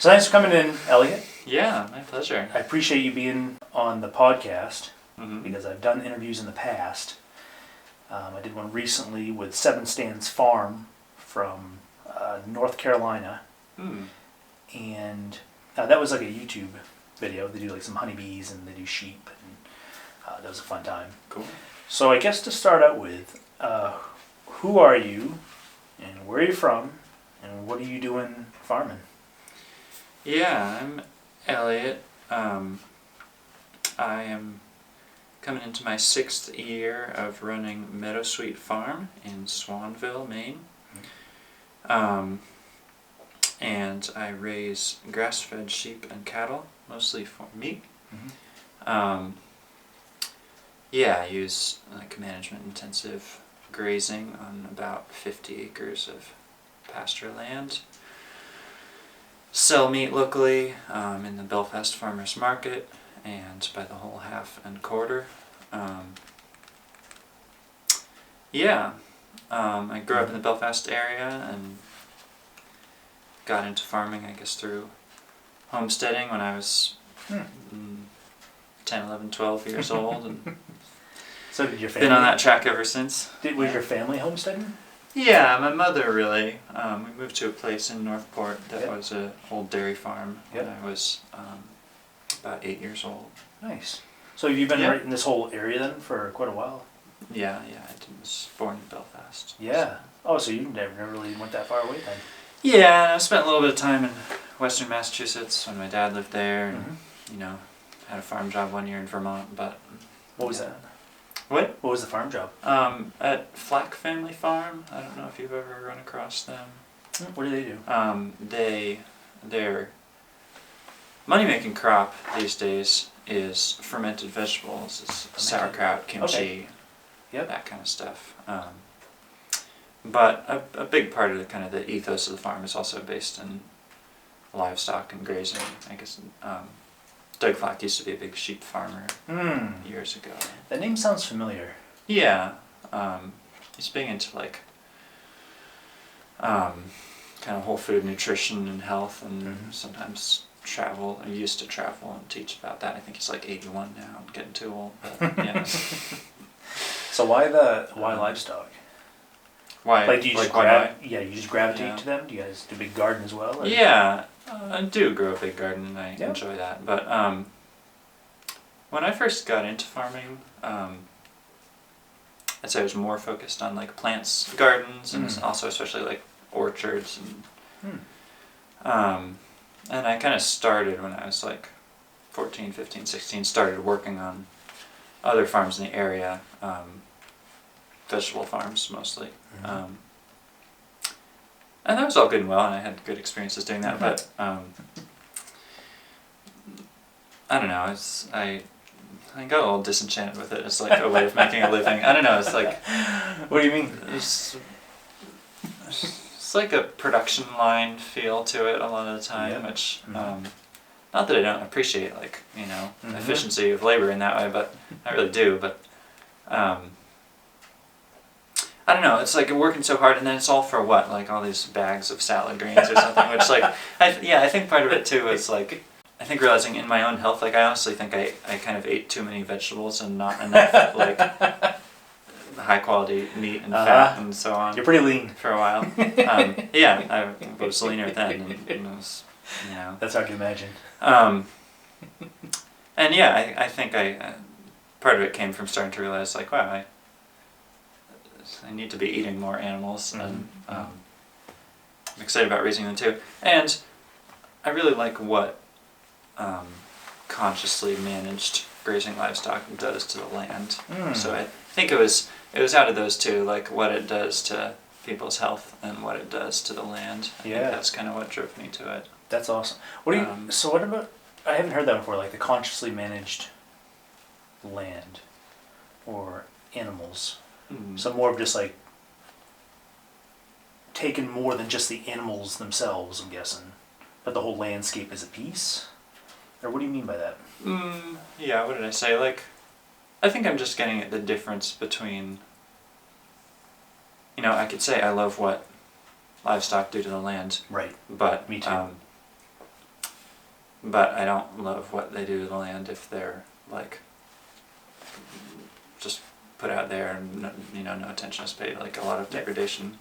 So thanks for coming in, Eliot. Yeah, my pleasure. I appreciate you being on the podcast Mm-hmm. because I've done interviews in the past. I did one recently with Seven Stands Farm from North Carolina, and that was like a YouTube video. They do like some honeybees and they do sheep, and that was a fun time. Cool. So I guess to start out with, who are you, and where are you from, and what are you doing farming? Yeah, I'm Eliot. I am coming into my 6th year of running Meadowsweet Farm in Swanville, Maine. And I raise grass-fed sheep and cattle, mostly for meat. I use like management-intensive grazing on about 50 acres of pasture land. Sell meat locally in the Belfast Farmers Market and by the whole half and quarter. I grew up in the Belfast area and got into farming, I guess, through homesteading when I was 10, 11, 12 years old. And So did your family? been on that track ever since. Was your family homesteading? Yeah, my mother really. We moved to a place in Northport that Yep. was an old dairy farm Yep. when I was about 8 years old. Nice. So you've been Yeah. right in this whole area then for quite a while? Yeah, I was born in Belfast. Yeah. Oh, so you never really went that far away then? Yeah, I spent a little bit of time in Western Massachusetts when my dad lived there, and had a farm job 1 year in Vermont. But What was that? what? What was the farm job? At Flack Family Farm. I don't know if you've ever run across them. What do they do? Their money-making crop these days is fermented vegetables. It's sauerkraut, kimchi, Okay. Yep. that kind of stuff. But a big part of the ethos of the farm is also based in livestock and grazing. I guess Doug Flack used to be a big sheep farmer years ago. That name sounds familiar. Yeah, he's big into kind of whole food nutrition and health, and sometimes travel. He used to travel and teach about that. I think he's like 81 now and getting too old. But yeah. So why livestock? Why? Like do you just why? you just gravitate Yeah. to them? Do you guys do a big garden as well? Or? Yeah, I do grow a big garden and I Yeah. enjoy that. But when I first got into farming, I'd say I was more focused on like plants, gardens, and also especially like orchards and I kind of started when I was like 14, 15, 16, started working on other farms in the area, vegetable farms mostly. And that was all good and well, and I had good experiences doing that, but I don't know, I got a little disenchanted with it. It's like a way of making a living. I don't know, it's like... What do you mean? It's like a production line feel to it a lot of the time, which, not that I don't appreciate, efficiency of labor in that way, but I really do, but, I don't know, it's like working so hard and then it's all for what? Like all these bags of salad greens or something, which I think part of it too is like, I think realizing in my own health, like I honestly think I kind of ate too many vegetables and not enough like high quality meat and fat and so on. You're pretty lean. For a while. I was leaner then and it was, That's hard to imagine. And I think part of it came from starting to realize like, wow, I need to be eating more animals, and I'm excited about raising them too. And I really like what consciously managed grazing livestock does to the land. So I think it was out of those two, like what it does to people's health and what it does to the land. I think that's kind of what drove me to it. That's awesome. What about? I haven't heard that before. Like the consciously managed land or animals. So more of just like taking more than just the animals themselves, I'm guessing, but the whole landscape is a piece? Or what do you mean by that? Yeah, what did I say? Like, I think I'm just getting at the difference between, I could say I love what livestock do to the land. Right. But me too. but I don't love what they do to the land if they're like just put out there and no attention is paid. Like a lot of degradation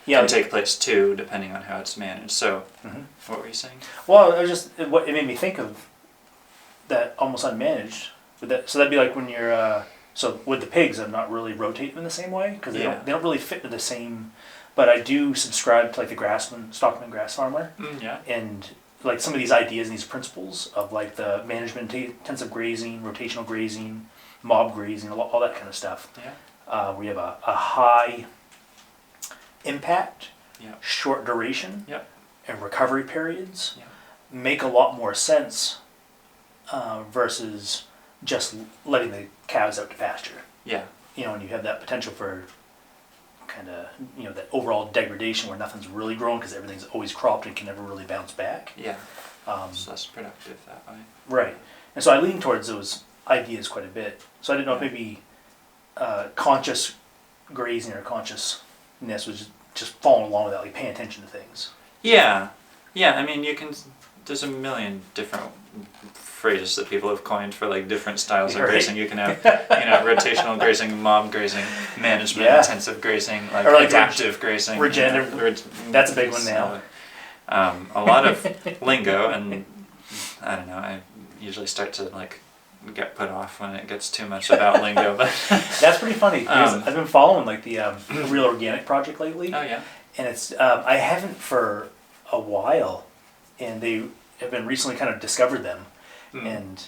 can take place too, depending on how it's managed. So, what were you saying? Well, it made me think of that almost unmanaged. So that'd be like when you're so with the pigs, I'm not really rotating in the same way because they don't really fit into the same. But I do subscribe to like the Stockman Grass Farmer, and like some of these ideas and these principles of like the management intensive grazing, rotational grazing, mob grazing, all that kind of stuff. Yeah. We have a high impact, short duration, and recovery periods make a lot more sense versus just letting the cows out to pasture. Yeah. And you have that potential for kind of, that overall degradation where nothing's really growing because everything's always cropped and can never really bounce back. Yeah. It's less productive that way. Right. And so I lean towards those ideas quite a bit. So I didn't know if maybe conscious grazing or consciousness was just following along with that, like paying attention to things. Yeah. Yeah, I mean, there's a million different phrases that people have coined for like different styles of grazing. You can have, rotational grazing, mob grazing, management, intensive grazing, like adaptive grazing. Regenerative. That's a big one now. A lot of lingo, and I don't know, I usually start to like get put off when it gets too much about lingo. But that's pretty funny because I've been following like the Real Organic project lately. Oh yeah. And it's I haven't for a while, and they have been recently kind of discovered them and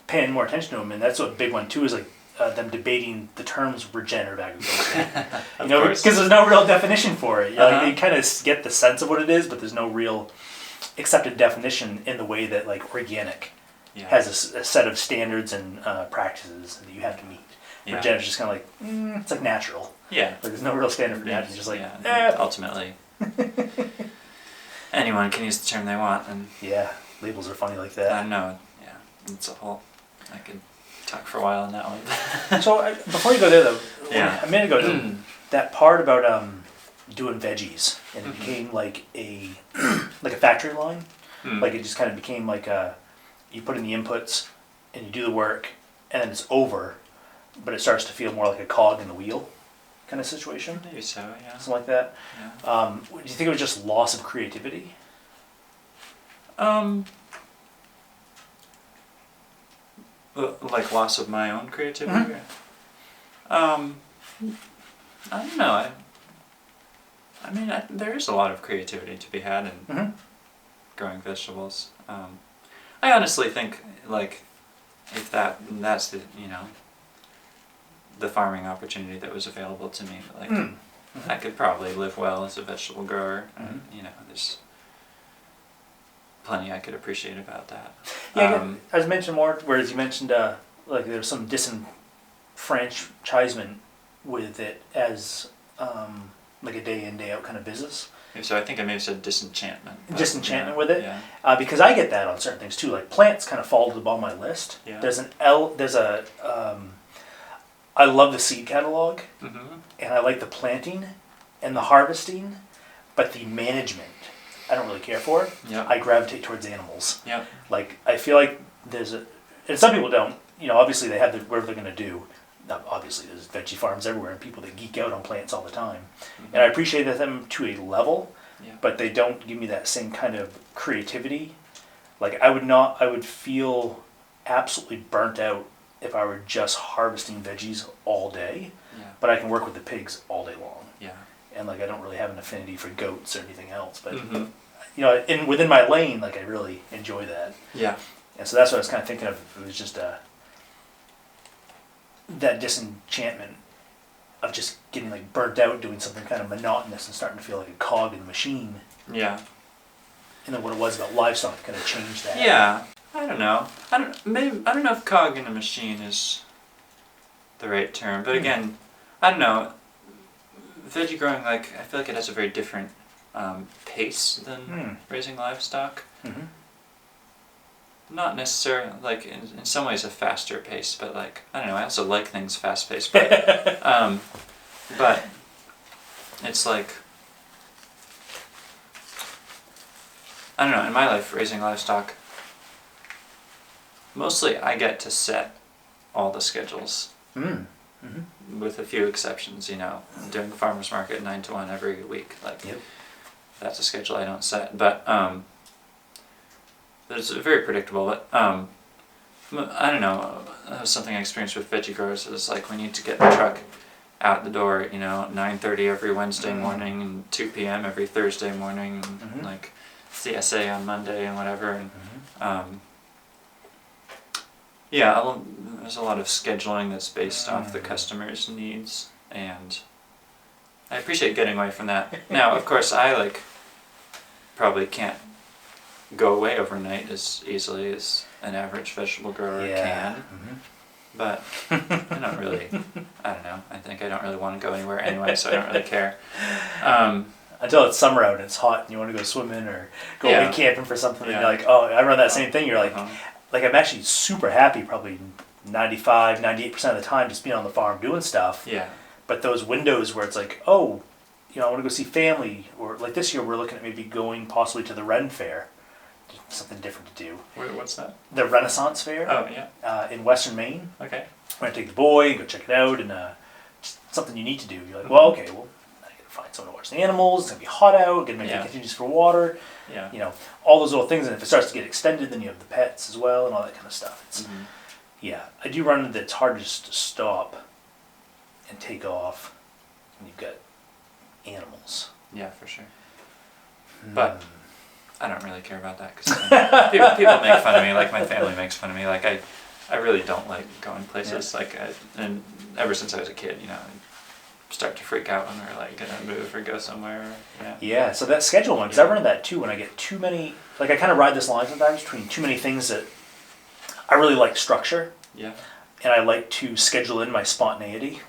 paying more attention to them. And that's a big one too, is like them debating the terms regenerative agriculture. Because there's no real definition for it. Like, you kind of get the sense of what it is, but there's no real accepted definition in the way that like organic has a set of standards and practices that you have to meet. Regenerative is just kind of like, it's like natural. Yeah. Like there's no real standard for natural. It's just like, ultimately. Anyone can use the term they want. And labels are funny like that. I know. Yeah. It's a whole, I could talk for a while on that one. So before you go there though, a minute ago, that part about doing veggies, and it became like a factory line. Like it just kind of became like you put in the inputs and you do the work and then it's over, but it starts to feel more like a cog in the wheel kind of situation. Maybe so, yeah. Something like that. Yeah. Do you think it was just loss of creativity? Like loss of my own creativity? I don't know. I mean, there is a lot of creativity to be had in growing vegetables. I honestly think, like, if that's the farming opportunity that was available to me, like, I could probably live well as a vegetable grower. There's plenty I could appreciate about that. Yeah, I was mentioning more, whereas you mentioned like there's some disenfranchisement with it as like a day in, day out kind of business. So I think I may have said disenchantment. Disenchantment with it, because I get that on certain things too. Like plants kind of fall to the bottom of my list. Yeah. I love the seed catalog, and I like the planting and the harvesting, but the management, I don't really care for it. Yeah. I gravitate towards animals. Yeah. Like I feel like and some people don't. Obviously they have whatever they're going to do. Obviously there's veggie farms everywhere and people that geek out on plants all the time, and I appreciate them to a level, but they don't give me that same kind of creativity. Like I would feel absolutely burnt out if I were just harvesting veggies all day, but I can work with the pigs all day long. Yeah. And like I don't really have an affinity for goats or anything else, but within my lane, like I really enjoy that. Yeah. And so that's what I was kind of thinking of. It was just that disenchantment of just getting like burnt out doing something kind of monotonous and starting to feel like a cog in the machine. Yeah. And then what it was about livestock kind of changed that. Yeah. I don't know. I don't know if cog in a machine is the right term, but again, I don't know. Veggie growing, like I feel like it has a very different pace than raising livestock. Not necessarily, like in some ways a faster pace, but like I don't know. I also like things fast paced, but but it's like I don't know. In my life, raising livestock Mostly I get to set all the schedules. Mm-hmm. With a few exceptions, doing the farmer's market 9 to 1 every week. Like, Yep. that's a schedule I don't set. But it's very predictable. But I don't know. That was something I experienced with veggie growers. It was like we need to get the truck out the door, 9:30 every Wednesday morning and 2 p.m. every Thursday morning, and like CSA on Monday and whatever. And there's a lot of scheduling that's based off the customer's needs, and I appreciate getting away from that. Now, of course, I probably can't go away overnight as easily as an average vegetable grower can. But I don't really, I don't know, I think I don't really want to go anywhere anyway, so I don't really care. Until it's summer out and it's hot and you want to go swimming or go away camping for something, and you're like, oh, I run that same thing. You're like, I'm actually super happy probably 95, 98% of the time just being on the farm doing stuff. Yeah. But those windows where it's like, oh, I want to go see family, or like this year we're looking at maybe going possibly to the Ren Fair. Something different to do. What's that? The Renaissance Fair. Oh, yeah. In Western Maine. Okay. We're going to take the boy and go check it out, and just something you need to do. You're like, well, okay, well, I got to find someone to watch the animals. It's going to be hot out. Got to make continues for water. Yeah. All those little things. And if it starts to get extended, then you have the pets as well and all that kind of stuff. It's, yeah, I do run into it's hard just to stop and take off when you've got animals. Yeah, for sure. But I don't really care about that because people make fun of me. Like my family makes fun of me. Like I really don't like going places. Yeah. And ever since I was a kid, I start to freak out when we're like gonna move or go somewhere. Yeah. So that schedule one, because I run into that too when I get too many. Like I kind of ride this line sometimes between too many things that I really like structure. Yeah. And I like to schedule in my spontaneity,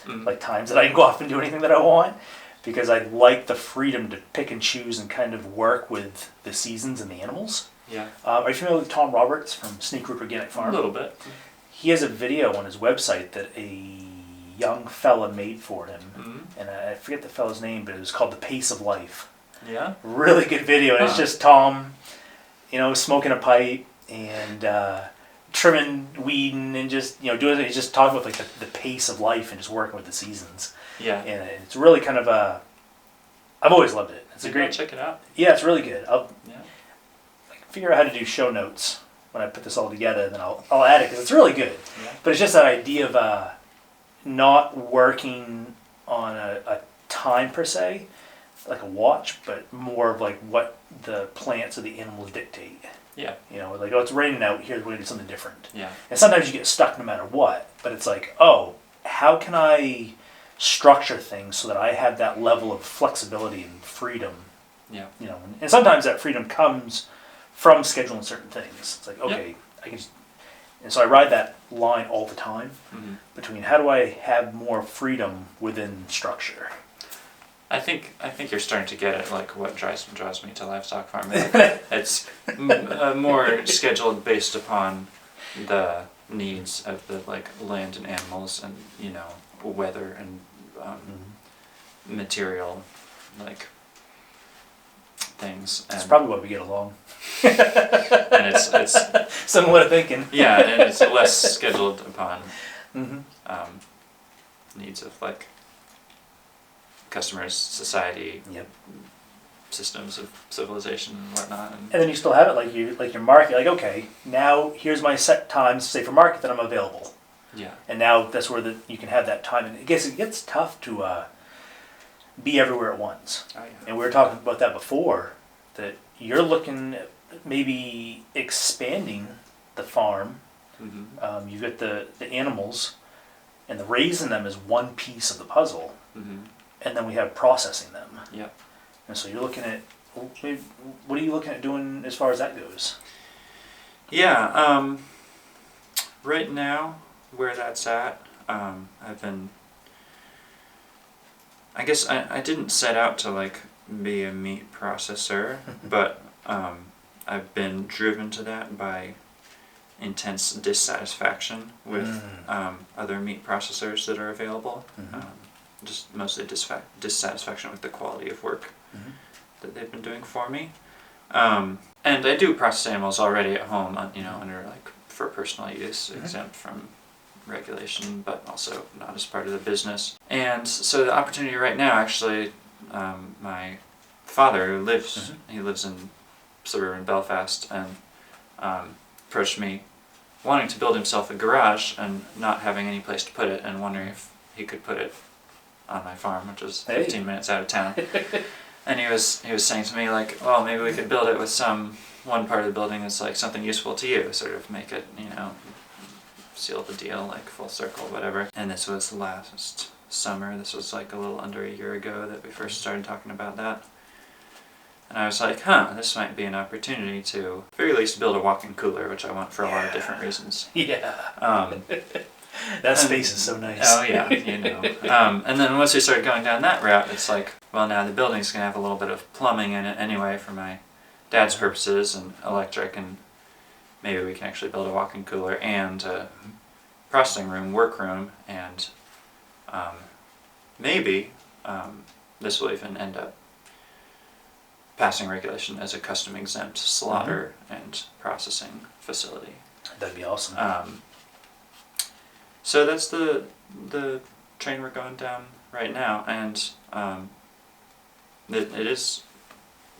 like times that I can go off and do anything that I want. Because I like the freedom to pick and choose and kind of work with the seasons and the animals. Yeah. Are you familiar with Tom Roberts from Sneak Root Organic Farm? A little bit. He has a video on his website that a young fella made for him. And I forget the fella's name, but it was called The Pace of Life. Yeah. Really good video. And it's just Tom, smoking a pipe and trimming, weeding, and just, doing it. He's just talking about like the pace of life and just working with the seasons. Yeah. And it's really kind of I've always loved it. It's a great. Check it out. Yeah, it's really good. I can figure out how to do show notes when I put this all together, then I'll add it because it's really good. Yeah. But it's just that idea of not working on a time per se, like a watch, but more of like what the plants or the animals dictate. Yeah. Like, oh, it's raining out. Here's we're gonna do something different. Yeah. And sometimes you get stuck no matter what. But it's like, oh, how can I structure things so that I have that level of flexibility and freedom? Yeah. And sometimes that freedom comes from scheduling certain things. It's like, okay, I can just, and so I ride that line all the time between how do I have more freedom within structure. I think you're starting to get it. Like what draws me to livestock farming. It's more scheduled based upon the needs of the land and animals and weather and material things. That's probably why we get along. And it's somewhat of thinking. Yeah, and it's less scheduled upon needs of customers, society, systems of civilization and whatnot. And then you still have it like your market. Like, okay, now here's my set times, say for market, that I'm available. Yeah. And now that's where you can have that time. And I guess it gets tough to be everywhere at once. Oh, yeah. And we were talking about that before, that you're looking at maybe expanding the farm. You've got the animals, and the raising them is one piece of the puzzle. And then we have processing them. Yeah. And so you're looking at, what are you looking at doing as far as that goes? Yeah. Right now, where that's at, I've been, I guess I didn't set out to be a meat processor, but I've been driven to that by intense dissatisfaction with other meat processors that are available. Just mostly dissatisfaction with the quality of work that they've been doing for me. And I do process animals already at home, under for personal use, exempt from regulation, but also not as part of the business. And so the opportunity right now, actually, my father who lives, he lives in suburban Belfast, and approached me wanting to build himself a garage and not having any place to put it, and wondering if he could put it on my farm, which is 15 minutes out of town. And he was saying to me, like, well, maybe we could build it with one part of the building that's like something useful to you, sort of make it, seal the deal, like full circle, whatever. And this was last summer. This was like a little under a year ago that we first started talking about that. And I was like, this might be an opportunity to, at the very least, build a walk-in cooler, which I want for a lot of different reasons. Yeah. That space is so nice. Oh yeah, and then once we started going down that route, it's like, well, now the building's going to have a little bit of plumbing in it anyway for my dad's purposes, and electric, and maybe we can actually build a walk-in cooler and a processing room, workroom, and maybe this will even end up passing regulation as a custom exempt slaughter and processing facility. That'd be awesome. So that's the train we're going down right now, and it is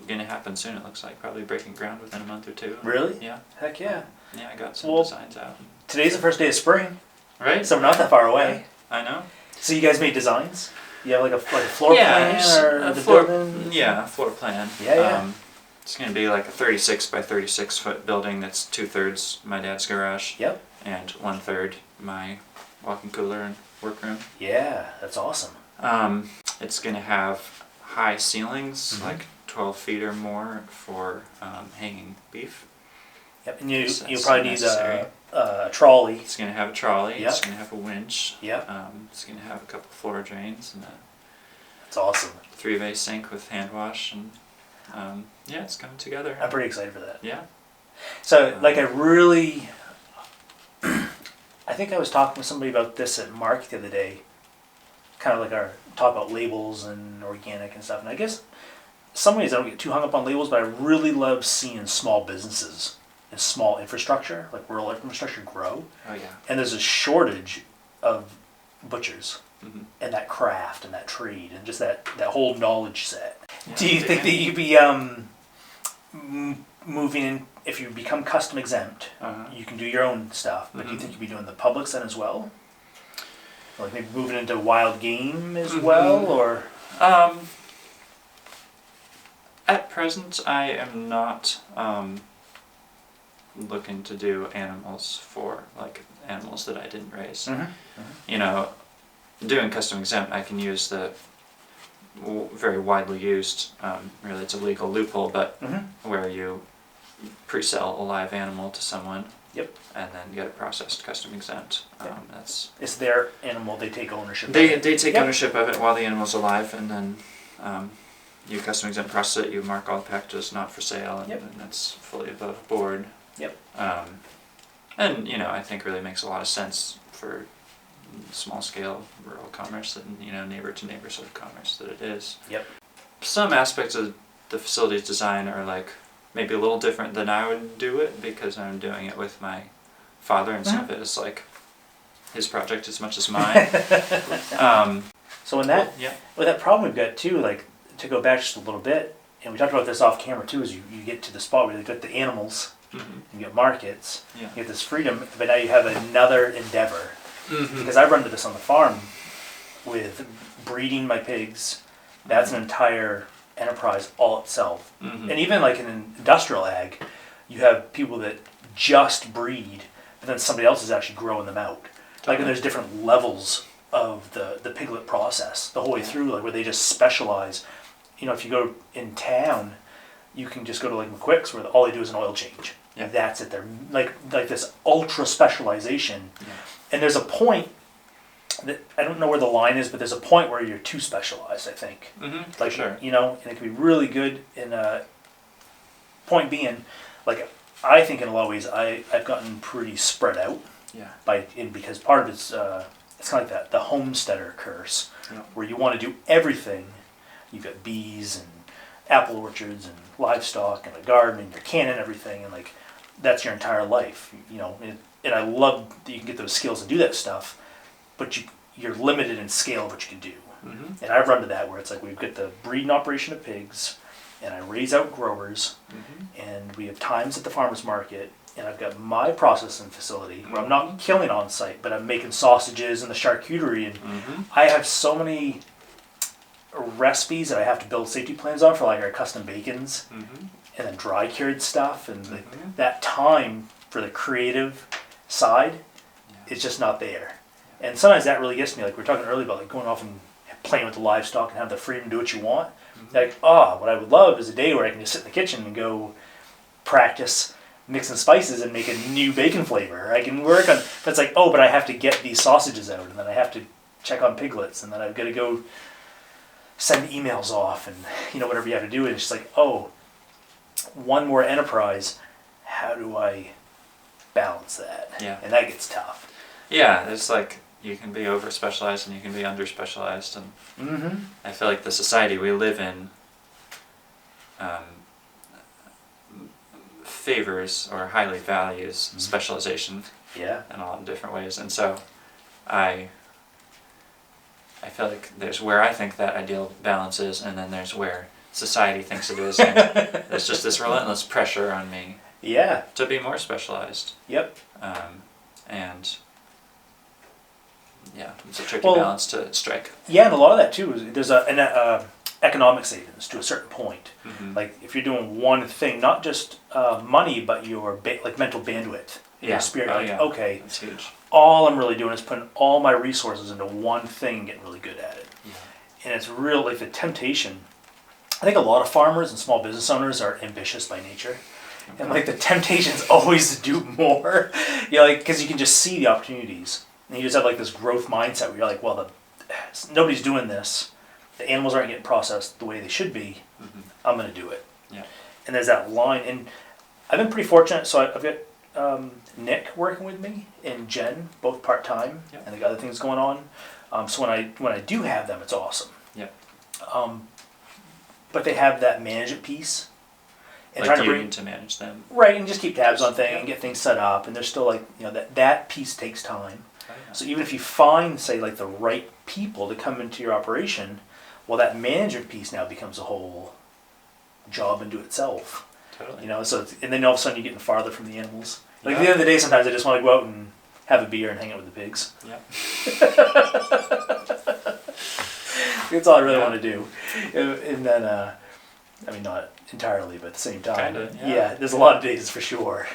going to happen soon. It looks like probably breaking ground within a month or two. Really? Yeah. Heck yeah. Yeah, I got some designs out. Today's the first day of spring, right? So we're not that far away. Yeah, I know. So you guys made designs? You have like a floor plan or a the floor building? Yeah, a floor plan. Yeah. It's going to be like a 36 by 36 foot building that's 2/3 my dad's garage. Yep. And 1/3 my walk-in cooler and workroom. Yeah, that's awesome. It's going to have high ceilings, like 12 feet or more, for hanging beef. Yep, and you'll probably need a trolley. It's going to have a trolley. Yep. It's going to have a winch. Yep. It's going to have a couple floor drains and That's awesome. 3-way sink with hand wash, and yeah, it's coming together. I'm pretty excited for that. Yeah. So, I think I was talking with somebody about this at Mark the other day, kind of like our talk about labels and organic and stuff. And I guess some ways I don't get too hung up on labels, but I really love seeing small businesses and small infrastructure, like rural infrastructure, grow. Oh yeah. And there's a shortage of butchers and that craft and that trade and just that whole knowledge set. Yeah, do you think that you'd be moving in, if you become custom exempt, you can do your own stuff, but do you think you'd be doing the public then as well? Like maybe moving into wild game as well, or? At present, I am not looking to do animals for, like, animals that I didn't raise. Doing custom exempt, I can use the very widely used, really it's a legal loophole, but where you pre-sell a live animal to someone. Yep. And then get it processed custom exempt. That's it's their animal. They take ownership. They take ownership of it while the animal's alive, and then you custom exempt process it. You mark all the packages not for sale, and, and that's fully above board. Yep. And I think really makes a lot of sense for small scale rural commerce and neighbor to neighbor sort of commerce that it is. Yep. Some aspects of the facility's design are like maybe a little different than I would do it, because I'm doing it with my father, and some of it is like his project as much as mine. So with that problem we've got too, like to go back just a little bit, and we talked about this off camera too, is you get to the spot where you get the animals, you get markets, you get this freedom, but now you have another endeavor. Because I've run into this on the farm with breeding my pigs. That's an entire enterprise all itself. And even like in industrial ag, you have people that just breed, but then somebody else is actually growing them out. Like, and there's different levels of the piglet process the whole way through, like where they just specialize. If you go in town, you can just go to like McQuick's where all they do is an oil change. Yeah. That's it. They're like this ultra specialization. Yeah. And there's a point that I don't know where the line is, but there's a point where you're too specialized, I think. Like, sure. And it can be really good. In point being, like, I think in a lot of ways I've gotten pretty spread out. Yeah. Because part of it's kind of like the homesteader curse, where you want to do everything. You've got bees and apple orchards and livestock and a garden and your canning and everything, and like that's your entire life, you know. And I love that you can get those skills and do that stuff, but you're limited in scale of what you can do. Mm-hmm. And I've run to that where it's like we've got the breeding operation of pigs, and I raise out growers, and we have times at the farmers market, and I've got my processing facility where I'm not killing on site, but I'm making sausages and the charcuterie, and I have so many recipes that I have to build safety plans on for like our custom bacons, and then dry cured stuff, and that time for the creative side is just not there. And sometimes that really gets me, like we were talking earlier about like going off and playing with the livestock and have the freedom to do what you want. Like, what I would love is a day where I can just sit in the kitchen and go practice mixing spices and make a new bacon flavor. I can work on, but it's like, but I have to get these sausages out, and then I have to check on piglets, and then I've got to go send emails off, and whatever you have to do. And it's just like, one more enterprise. How do I balance that? Yeah. And that gets tough. Yeah, it's like you can be over specialized and you can be under specialized, and I feel like the society we live in favors or highly values specialization in a lot of different ways. And so I feel like there's where I think that ideal balance is, and then there's where society thinks it is, and there's just this relentless pressure on me to be more specialized. And it's a tricky balance to strike. Yeah, and a lot of that too is there's an economic savings to a certain point. Like if you're doing one thing, not just money, but your like mental bandwidth, your spirit. Okay, that's huge. All I'm really doing is putting all my resources into one thing, and getting really good at it. And it's real, like the temptation. I think a lot of farmers and small business owners are ambitious by nature. And like the temptation is always to do more, because you can just see the opportunities, and you just have like this growth mindset where you're like, well, nobody's doing this, the animals aren't getting processed the way they should be. I'm going to do it. And there's that line, and I've been pretty fortunate. So I've got Nick working with me and Jen, both part time, and they got other things going on. So when I do have them, it's awesome. But they have that management piece. And like you need to manage them. Right, and just keep tabs on things and get things set up. And there's still like, that piece takes time. So even if you find, say, like the right people to come into your operation, well, that management piece now becomes a whole job into itself. Totally. So and then all of a sudden you're getting farther from the animals. Like at the end of the day, sometimes I just want to go out and have a beer and hang out with the pigs. That's all I really want to do. And then, not entirely, but at the same time. Kinda, there's a lot of days for sure.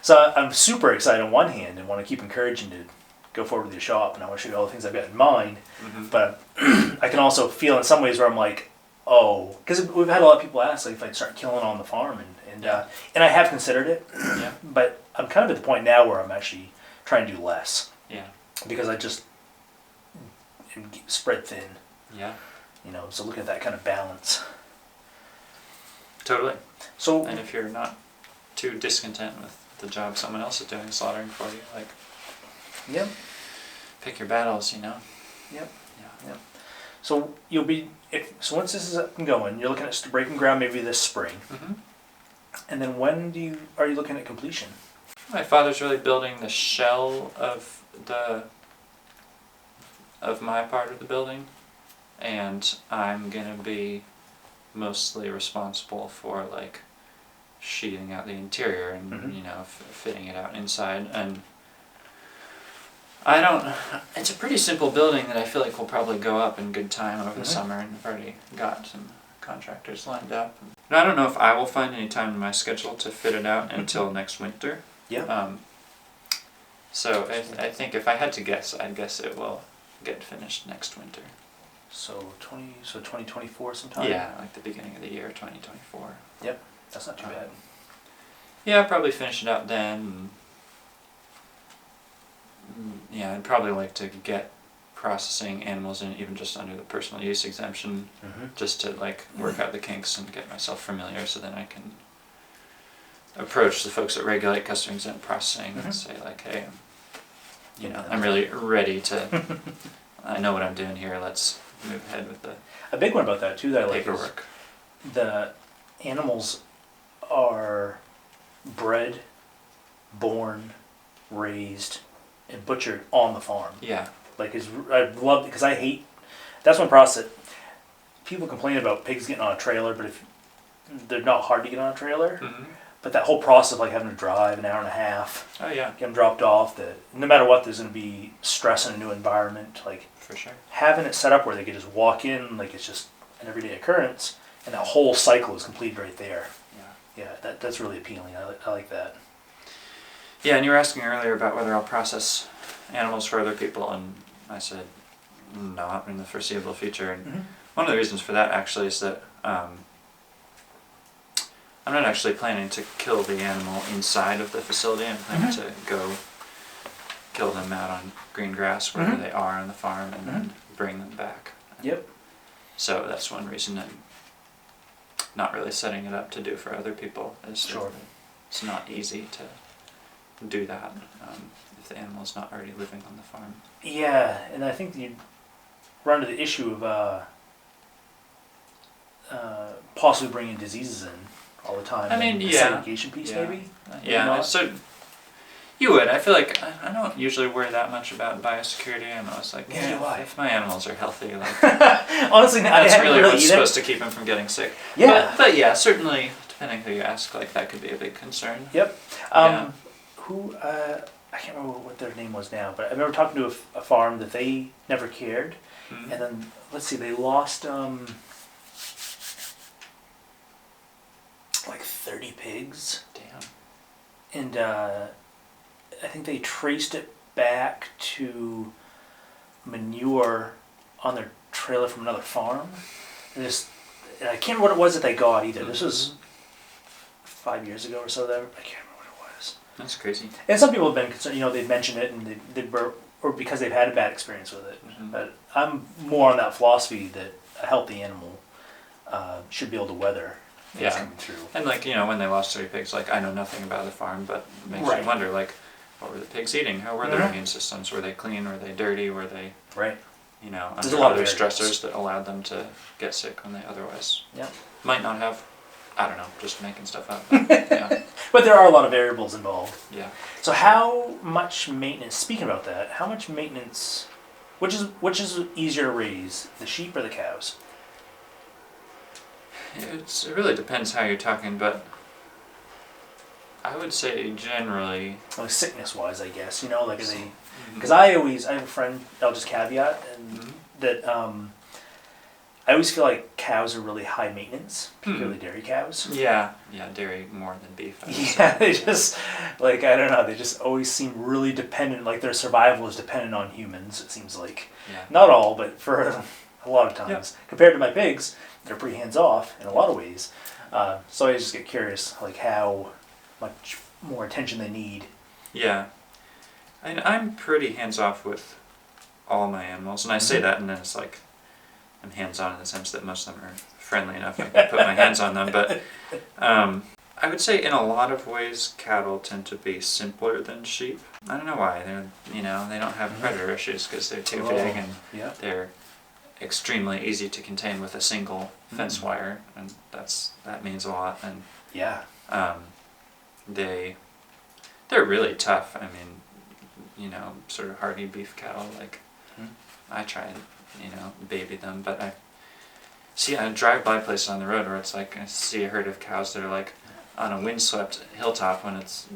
So I'm super excited on one hand and want to keep encouraging to go forward with your shop, and I want to show you all the things I've got in mind. But I can also feel in some ways where I'm like, because we've had a lot of people ask like if I'd start killing on the farm, and I have considered it, but I'm kind of at the point now where I'm actually trying to do less. Because I just spread thin. So looking at that kind of balance. Totally. So, and if you're not too discontent with the job someone else is doing slaughtering for you, like, pick your battles, So you'll be so once this is up and going, you're looking at breaking ground maybe this spring. And then when are you looking at completion? My father's really building the shell of my part of the building, and I'm gonna be mostly responsible for like sheeting out the interior and fitting it out inside. And it's a pretty simple building that I feel like will probably go up in good time over the summer, and I've already got some contractors lined up. And I don't know if I will find any time in my schedule to fit it out until next winter. So I think if I had to guess, I'd guess it will get finished next winter. So 2024 sometime? Yeah, like the beginning of the year, 2024. Yep, that's not too bad. Yeah, I'll probably finish it out then. I'd probably like to get processing animals in even just under the personal use exemption, just to like work out the kinks and get myself familiar, so then I can approach the folks that regulate custom exempt processing and say like, hey, I'm really ready to, I know what I'm doing here, let's move ahead with a big one about that too that I like paperwork. The animals are bred, born, raised, and butchered on the farm. Yeah. Like, I love, because I hate, that's one process. People complain about pigs getting on a trailer, but if they're not hard to get on a trailer. Mm-hmm. But that whole process of like having to drive an hour and a half, Oh yeah. get them dropped off, that no matter what, there's going to be stress in a new environment. Like, For sure. having it set up where they could just walk in, like it's just an everyday occurrence, and that whole cycle is completed right there. Yeah, that's really appealing. I like that. Yeah, and you were asking earlier about whether I'll process animals for other people, and I said not in the foreseeable future. And Mm-hmm. one of the reasons for that actually is that I'm not actually planning to kill the animal inside of the facility. I'm planning to go kill them out on green grass wherever they are on the farm and then bring them back. Yep. So that's one reason I'm not really setting it up to do for other people. Is that Sure. it's not easy to do that if the animal's not already living on the farm. Yeah, and I think you run into the issue of possibly bringing diseases in all the time. I mean, the yeah. segregation piece, maybe. Yeah, not? so you would. I feel like I don't usually worry that much about biosecurity. I'm always like, Neither do I. if my animals are healthy, like Honestly, I that's haven't really what's either. supposed to keep them from getting sick. Yeah. But yeah, certainly, depending who you ask, like that could be a big concern. Yep. Yeah. Who I can't remember what their name was now, but I remember talking to a farm that they never cared, Mhm. and then let's see, they lost like 30 pigs, Damn. and I think they traced it back to manure on their trailer from another farm. And I can't remember what it was that they got either. This was 5 years ago or so. That I can't remember what it was. That's crazy. And some people have been concerned. They've mentioned it, and they were, or because they've had a bad experience with it. Mhm. But I'm more on that philosophy that a healthy animal should be able to weather things Yeah. coming through. And like, when they lost 30 pigs, like I know nothing about the farm, but it makes Right. you wonder, like, what were the pigs eating? How were their Mhm. immune systems? Were they clean? Were they dirty? Were they, Right. There's under a lot of other variables. stressors that allowed them to get sick when they otherwise Yeah. might not have? I don't know, just making stuff up. But, yeah, But there are a lot of variables involved. yeah. So how much maintenance? Speaking about that, how much maintenance? Which is easier to raise, the sheep or the cows? It really depends how you're talking, but I would say generally. Like sickness wise, I guess. Like are they? Mhm. Because I have a friend. I'll just caveat and Mhm. that I always feel like cows are really high maintenance, particularly Mhm. dairy cows. Yeah, dairy more than beef. I would say. Yeah, they just like I don't know. They just always seem really dependent. Like their survival is dependent on humans. It seems like Yeah. not all, but for a lot of times. Yep. Compared to my pigs, they're pretty hands off in a lot of ways. So I just get curious, like how much more attention they need. Yeah. I'm pretty hands off with all my animals, and I say that, and then it's like I'm hands on in the sense that most of them are friendly enough I can put my hands on them. But I would say in a lot of ways, cattle tend to be simpler than sheep. I don't know why. They don't have predator issues because they're too big and Yeah. they're extremely easy to contain with a single fence wire, and that means a lot. And Yeah. they're really tough. I mean, sort of hardy beef cattle. Like I try and baby them, but I drive by places on the road where it's like I see a herd of cows that are like on a windswept hilltop when it's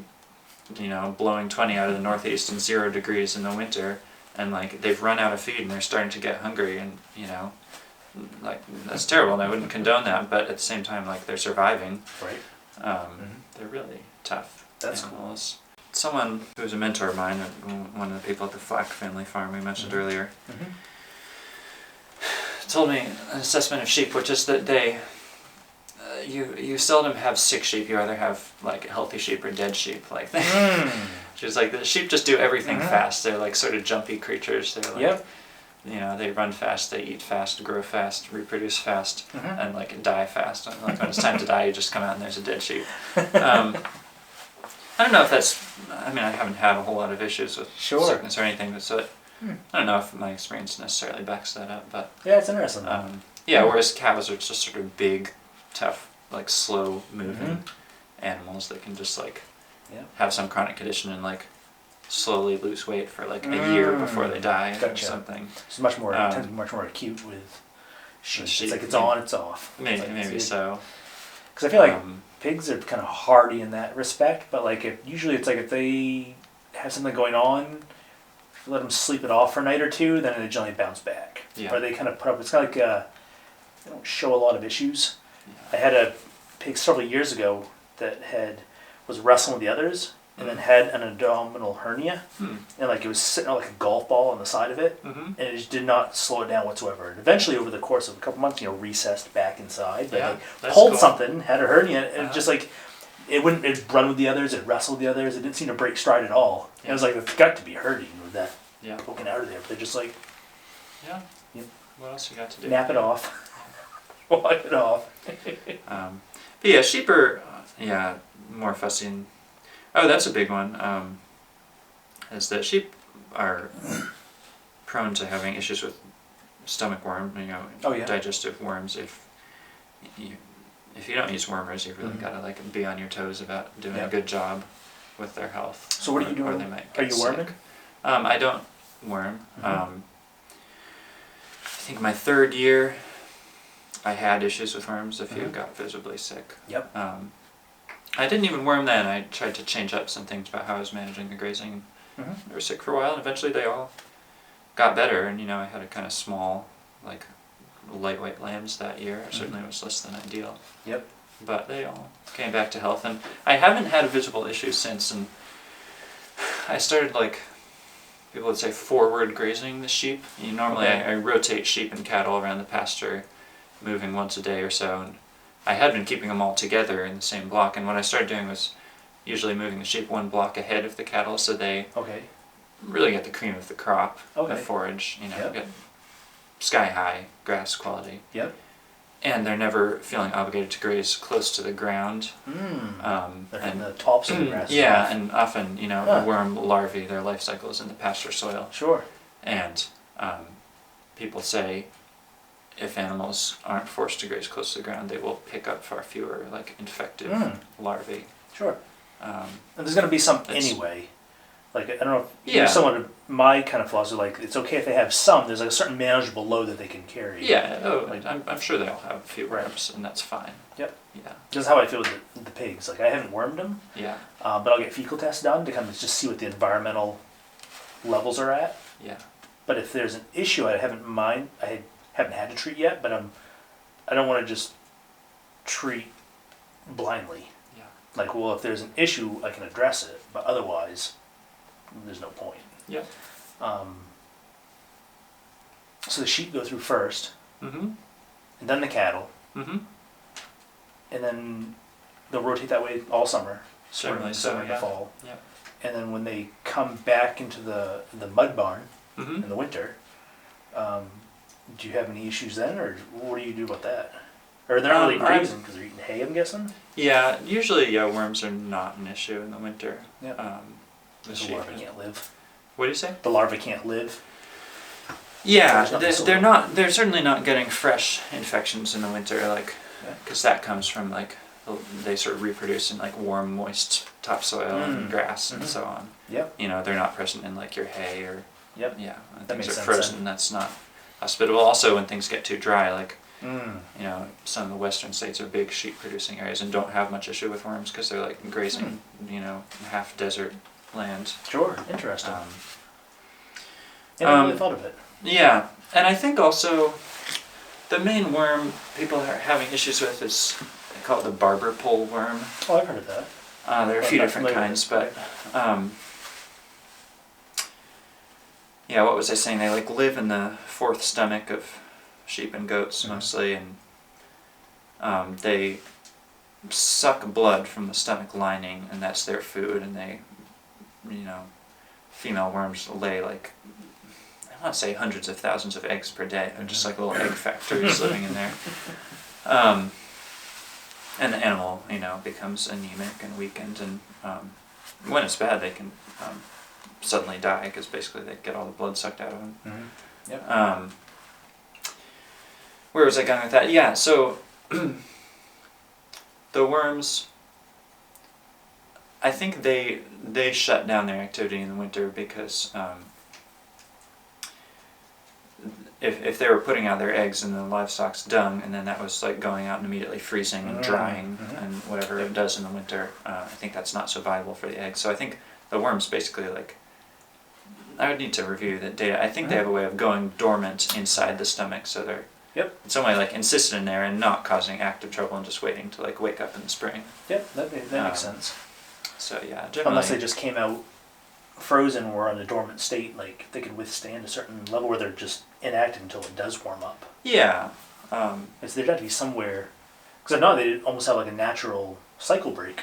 blowing 20 out of the northeast and 0 degrees in the winter, and like they've run out of feed and they're starting to get hungry, and like that's terrible, and I wouldn't condone that, but at the same time, like they're surviving. Right. They're really tough That's animals. Someone who's a mentor of mine, one of the people at the Flack family farm we mentioned earlier, told me an assessment of sheep, which is that you seldom have sick sheep. You either have like healthy sheep or dead sheep. Like she's like, the sheep just do everything fast. They're like sort of jumpy creatures. They're like, they run fast, they eat fast, grow fast, reproduce fast, and like die fast. And like when it's time to die, you just come out and there's a dead sheep. I don't know if that's. I mean, I haven't had a whole lot of issues with sickness or anything, but so I don't know if my experience necessarily backs that up. But Yeah, it's interesting. whereas cows are just sort of big, tough, like slow moving, animals that can just like Yeah. have some chronic condition and like slowly lose weight for like a year before they die or Gotcha. something. It's much more Um, tends to be much more acute with sheep. sheep, It's like it's maybe- on, it's off. Maybe so. Because I feel like Um, pigs are kind of hardy in that respect, but like usually it's like if they have something going on, if you let them sleep it off for a night or two, then they generally bounce back. Yeah. Or they kind of put up. It's kind of like they don't show a lot of issues. yeah. I had a pig several years ago that was wrestling with the others and then Mm. had an abdominal hernia, Hmm. and like it was sitting on like a golf ball on the side of it, Mm-hmm. and it just did not slow it down whatsoever. And eventually, over the course of a couple months, recessed back inside. But Yeah, like that's pulled cool. something, had a hernia, and Uh-huh. just like it wouldn't. It'd run with the others, it wrestled with the others. It didn't seem to break stride at all. Yeah. It was like it's got to be hurting with that Yeah. poking out of there. But they're just like Yeah. Yep. What else you got to do? nap it off, wipe it off. But yeah, sheep are more fussy. And, oh, that's a big one. Is that sheep are prone to having issues with stomach worm, Oh, yeah. digestive worms. If you don't use wormers, you've really Mhm. got to like be on your toes about doing Yeah. a good job with their health. So what are you Or doing? they might Are get you sick. worming? I don't worm. Mhm. I think my third year, I had issues with worms. A few Mhm. got visibly sick. Yep. I didn't even worm then. I tried to change up some things about how I was managing the grazing. Mhm. They were sick for a while, and eventually they all got better. And I had a kind of small, like lightweight lambs that year. It certainly was less than ideal. Yep. But they all came back to health, and I haven't had a visible issue since. And I started people would say forward grazing the sheep. Normally Okay. I rotate sheep and cattle around the pasture, moving once a day or so, and I had been keeping them all together in the same block, and what I started doing was usually moving the sheep one block ahead of the cattle so they Okay. really get the cream of the crop, Okay. the forage, Yep. get sky high grass quality. Yep. And they're never feeling obligated to graze close to the ground. They're hitting And the tops of the grass. yeah, and often, Huh. worm larvae, their life cycle is in the pasture soil. Sure. And people say if animals aren't forced to graze close to the ground, they will pick up far fewer infective larvae. Sure. Um, And there's going to be some It's- anyway. Like, I don't know if Yeah. you're someone of my kind of philosophy, like, it's okay if they have some, there's like a certain manageable load that they can carry. yeah, Like- I'm sure they'll have a few Right. worms, and that's fine. Yep. Yeah, That's how I feel with the pigs. Like, I haven't wormed them, yeah, but I'll get fecal tests done to kind of just see what the environmental levels are at. yeah, But if there's an issue I haven't had to treat yet, but I don't want to just treat blindly. yeah. Like, well, if there's an issue, I can address it, but otherwise, there's no point. Yep. So the sheep go through first, Mm-hmm. and then the cattle, Mm-hmm. and then they'll rotate that way all summer. Certainly spring, so, summer, yeah. fall. Yep. And then when they come back into the mud barn Mm-hmm. in the winter, do you have any issues then, or what do you do about that? Or they're not really grazing because they're eating hay, I'm guessing? Yeah, usually worms are not an issue in the winter. Yep. The The sheep. larvae can't live. What do you say? The larvae can't live. Yeah, There's nothing they're so- not. They're certainly not getting fresh infections in the winter, Yeah. because that comes from they sort of reproduce in warm, moist topsoil and grass and Mhm. so on. Yep. They're not present in your hay or Yep. yeah, when That things makes are sense frozen. then. That's not hospitable. Also, when things get too dry, Mm. some of the western states are big sheep producing areas and don't have much issue with worms because they're grazing, half desert land. Sure. Interesting. Um, I never really thought of it. Yeah, and I think also the main worm people are having issues with is they call it the barber pole worm. Oh, I've heard of that. There are a I'm few not different familiar kinds, with but yeah, what was I saying? They live in the fourth stomach of sheep and goats Mhm. mostly, and they suck blood from the stomach lining, and that's their food. And they, female worms lay I want to say hundreds of thousands of eggs per day. They're just like little egg factories living in there. And the animal, becomes anemic and weakened, and when it's bad, they can suddenly die because basically they get all the blood sucked out of them. Mm-hmm. Yep. Where was I going with that? Yeah, so the worms I think they shut down their activity in the winter because if they were putting out their eggs in the livestock's dung, and then that was like going out and immediately freezing and drying and whatever it does in the winter, I think that's not so valuable for the eggs. So I think the worms basically like, I would need to review the data. I think they have a way of going dormant inside the stomach, so they're in some way like encysted in there and not causing active trouble and just waiting to like wake up in the spring. Yep, that makes sense. So yeah, generally, unless they just came out frozen or in a dormant state, like they could withstand a certain level where they're just inactive until it does warm up. Yeah. There'd have to be somewhere, because I know they almost have like a natural cycle break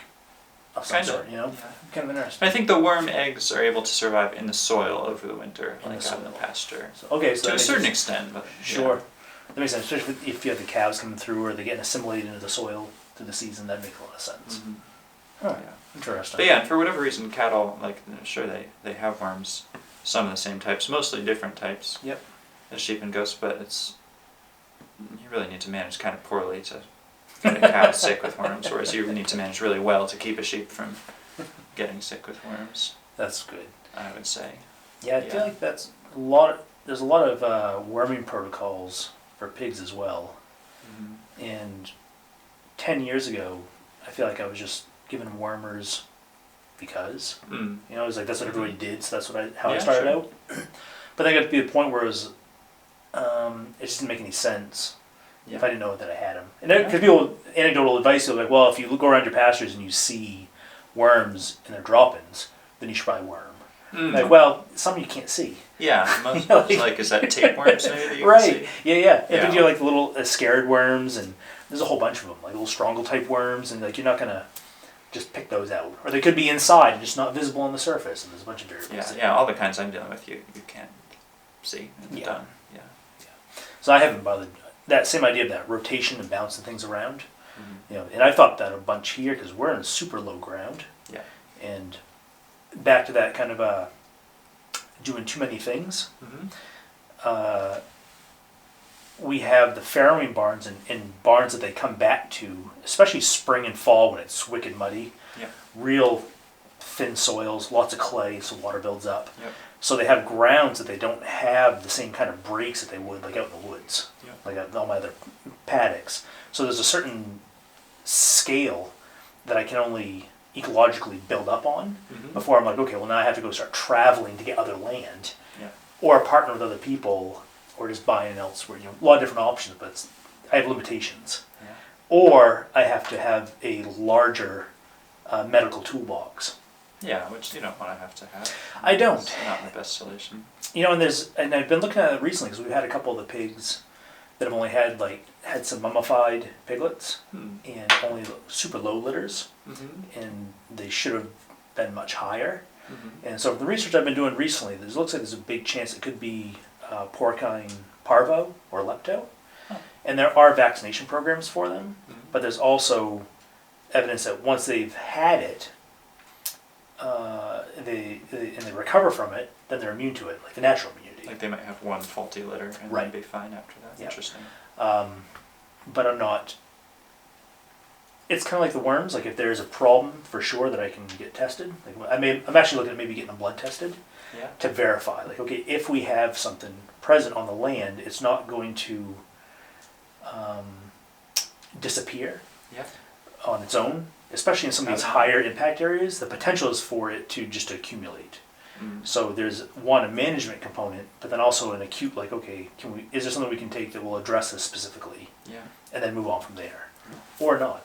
of some sort, you know? Yeah. Kind of interesting. I think the worm eggs are able to survive in the soil over the winter, like out in the pasture. So, okay, so to a certain extent, but sure. Yeah. That makes sense, especially if you have the calves coming through or they're getting assimilated into the soil through the season. That makes a lot of sense. Mm-hmm. Oh, Yeah. interesting. But yeah, for whatever reason, cattle, like, sure, they have worms, some of the same types, mostly different types. Yep. As sheep and goats, but you really need to manage kind of poorly to get a cow sick with worms, whereas you need to manage really well to keep a sheep from getting sick with worms. That's good. I would say. Yeah, I feel like there's a lot of worming protocols for pigs as well. Mm-hmm. And 10 years ago, I feel like I was just giving them wormers because, you know, it was like that's what everybody did, so that's how I started out. But then I got to be the point where it was, it just didn't make any sense if I didn't know that I had them. And because people, anecdotal advice, they're like, well, if you go around your pastures and you see worms in their drop-ins, then you should probably worm. Like, well, some you can't see. Yeah, most like, is that tapeworms maybe that you right. can see? Yeah. But you have like the little scared worms, and there's a whole bunch of them, like little strangle type worms, and like you're not gonna just pick those out, or they could be inside and just not visible on the surface, and there's a bunch of variables. Yeah, all the kinds I'm dealing with, you can't see in the dung. Yeah. So I haven't bothered that same idea of that rotation and bouncing things around. You know, and I thought that a bunch here because we're in super low ground. Yeah. And back to that kind of doing too many things. We have the farrowing barns and barns that they come back to, especially spring and fall when it's wicked muddy. Yeah. Real thin soils, lots of clay, so water builds up. Yep. So they have grounds that they don't have the same kind of breaks that they would like out in the woods, like at all my other paddocks. So there's a certain scale that I can only ecologically build up on before I'm like, okay, well now I have to go start traveling to get other land, or partner with other people, or just buying elsewhere. You know, a lot of different options, but I have limitations. Yeah. Or I have to have a larger medical toolbox. Yeah, which you don't want to have. I don't. It's not the best solution. You know, and I've been looking at it recently because we've had a couple of the pigs that have only had some mummified piglets and only super low litters, and they should have been much higher. And so the research I've been doing recently, it looks like there's a big chance it could be porcine parvo or lepto, and there are vaccination programs for them, but there's also evidence that once they've had it, they recover from it, then they're immune to it, like the natural immunity. Like they might have one faulty litter and then be fine after that. Interesting. But I'm not. It's kind of like the worms. Like if there's a problem, for sure that I can get tested. Like I'm actually looking at maybe getting them blood tested to verify. Like okay, if we have something present on the land, it's not going to disappear on its own. Especially in some of these higher impact areas, the potential is for it to just accumulate. So there's a management component, but then also an acute, like, okay, is there something we can take that will address this specifically? And then move on from there. Or not.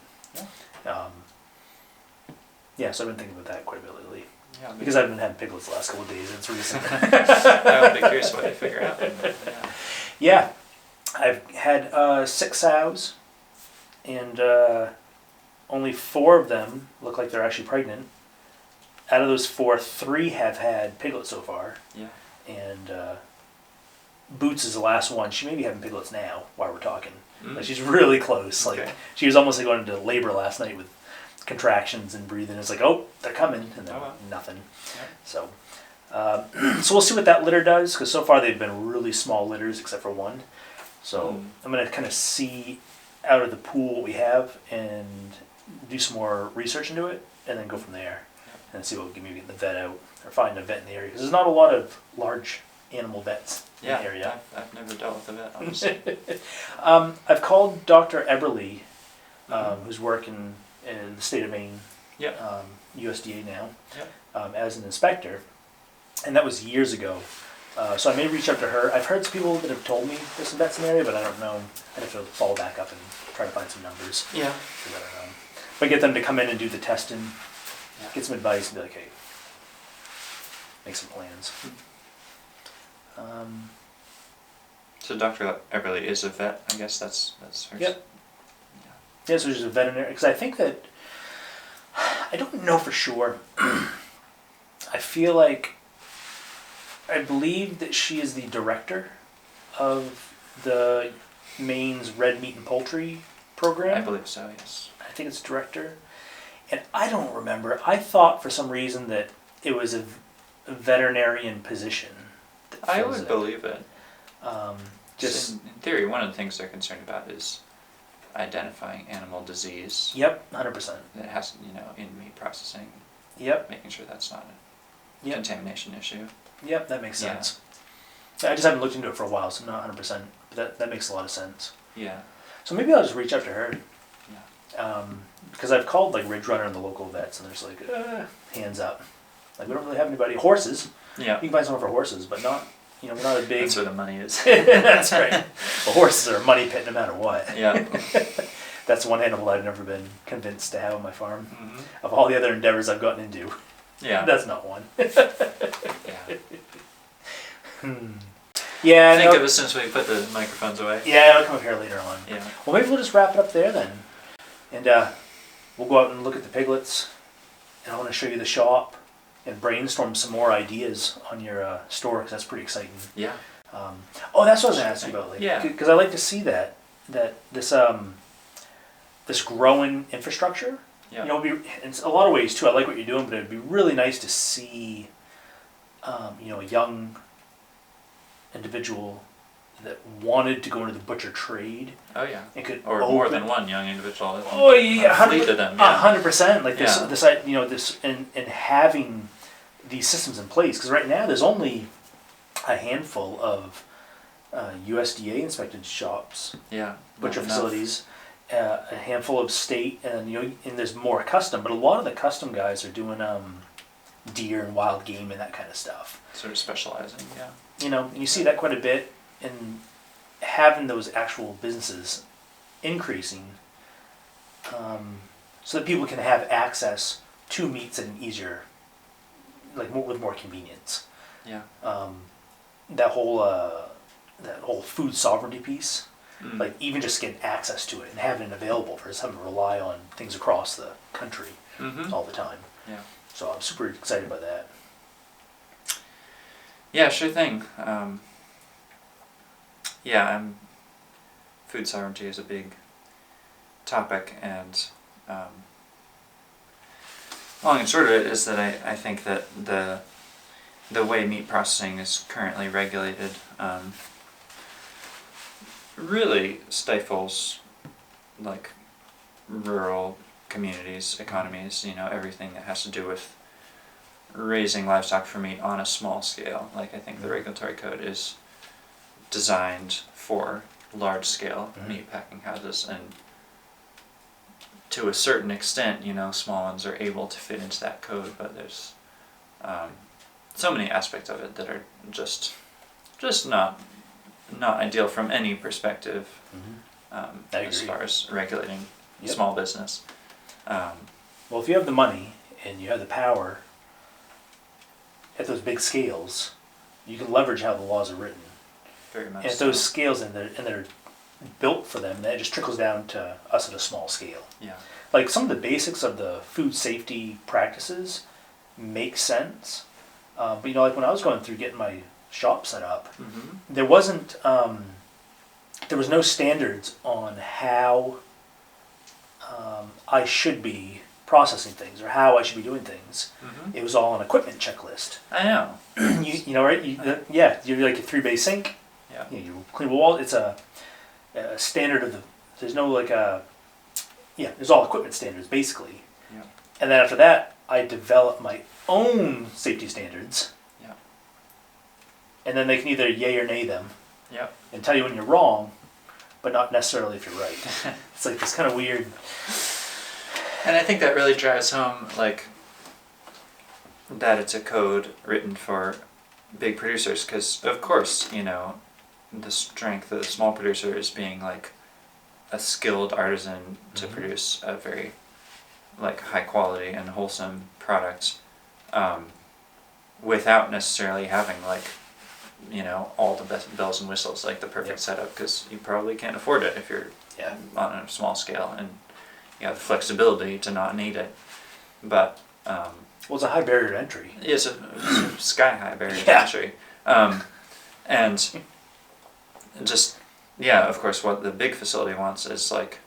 So I've been thinking about that quite a bit lately. Because I've been having piglets the last couple of days, and it's recent. I would be curious what you figure out. I've had 6 sows, and only 4 of them look like they're actually pregnant. Out of those 4, 3 have had piglets so far. And Boots is the last one. She may be having piglets now while we're talking. Like she's really close. Like she was almost like going into labor last night with contractions and breathing. It's like, oh, they're coming, and then nothing. So, so we'll see what that litter does, because so far they've been really small litters except for one. So I'm going to kind of see out of the pool what we have and do some more research into it, and then go from there. and see what we can maybe get the vet out or find a vet in the area because there's not a lot of large animal vets in the area. I've never dealt with a vet, honestly. I've called Dr. Eberly, who's working in the state of Maine, USDA now, as an inspector, and that was years ago. So I may reach out to her. I've heard some people that have told me there's some vets in the area, but I don't know. I'd have to follow back up and try to find some numbers. Yeah. But get them to come in and do the testing, get some advice, and be like, hey, make some plans. So Dr. Eberly is a vet. I guess that's her. Yep. Yeah, so she's a veterinarian. Because I think that, I don't know for sure. I feel like, I believe that she is the director of the Maine's Red Meat and Poultry program. I believe so, yes. I think it's director. And I don't remember. I thought for some reason that it was a veterinarian position. I would believe it. Just in theory, one of the things they're concerned about is identifying animal disease. Yep, 100%. That has, in meat processing. Yep. Making sure that's not a contamination issue. Yep, that makes sense. I just haven't looked into it for a while, so I'm not 100%. But that makes a lot of sense. Yeah. So maybe I'll just reach out to her. Yeah. Because I've called like Ridge Runner and the local vets, and there's like hands up. Like we don't really have anybody. Horses. Yeah. You can find someone for horses, but not. We're not a big. That's where the money is. That's right. Well, horses are a money pit no matter what. Yeah. That's one animal I've never been convinced to have on my farm. Mm-hmm. Of all the other endeavors I've gotten into. Yeah. That's not one. Yeah. Yeah. Think of it since we put the microphones away. Yeah, I'll come up here later on. Yeah. Well, maybe we'll just wrap it up there then, and we'll go out and look at the piglets, and I want to show you the shop and brainstorm some more ideas on your store because that's pretty exciting. Yeah. That's what I was going to ask you about. Because I like to see that this growing infrastructure. Yeah. In a lot of ways too. I like what you're doing, but it'd be really nice to see, a young individual that wanted to go into the butcher trade. Oh yeah. It could more than one young individual. Oh yeah, 100%. Like this, and having these systems in place because right now there's only a handful of USDA inspected shops. Yeah. Butcher facilities. A handful of state, and and there's more custom, but a lot of the custom guys are doing deer and wild game and that kind of stuff. Sort of specializing, yeah. And you see that quite a bit, and having those actual businesses increasing, so that people can have access to meats at an easier, with more convenience. Yeah. That whole food sovereignty piece. Like even just getting access to it and having it available versus having to rely on things across the country all the time. Yeah. So I'm super excited about that. Yeah, sure thing. Food sovereignty is a big topic, and long and short of it is that I think that the way meat processing is currently regulated really stifles rural communities, economies, everything that has to do with raising livestock for meat on a small scale. I think the regulatory code is designed for large scale meat packing houses, and to a certain extent, small ones are able to fit into that code, but there's so many aspects of it that are just not ideal from any perspective, as far as regulating small business. Well, if you have the money and you have the power at those big scales, you can leverage how the laws are written. Very much. And at those scales and they're built for them, that just trickles down to us at a small scale. Yeah. Like some of the basics of the food safety practices make sense, but when I was going through getting my shop set up, there wasn't there was no standards on how I should be processing things or how I should be doing things. It was all an equipment checklist. I know. Right? You're like a 3-bay sink. Yeah. You clean the wall. It's a standard of the. There's no there's all equipment standards basically. Yeah. And then after that, I develop my own safety standards. Yeah. And then they can either yay or nay them. Yeah. And tell you when you're wrong, but not necessarily if you're right. It's like this kind of weird. And I think that really drives home, like, that it's a code written for big producers, because of course, you know, the strength of the small producer is being like a skilled artisan to produce a very like high quality and wholesome product, without necessarily having like, you know, all the best bells and whistles, like the perfect setup, because you probably can't afford it if you're on a small scale, and you have the flexibility to not need it. But well, it's a high barrier to entry. It's a sky high barrier to entry. And just, of course, what the big facility wants is like,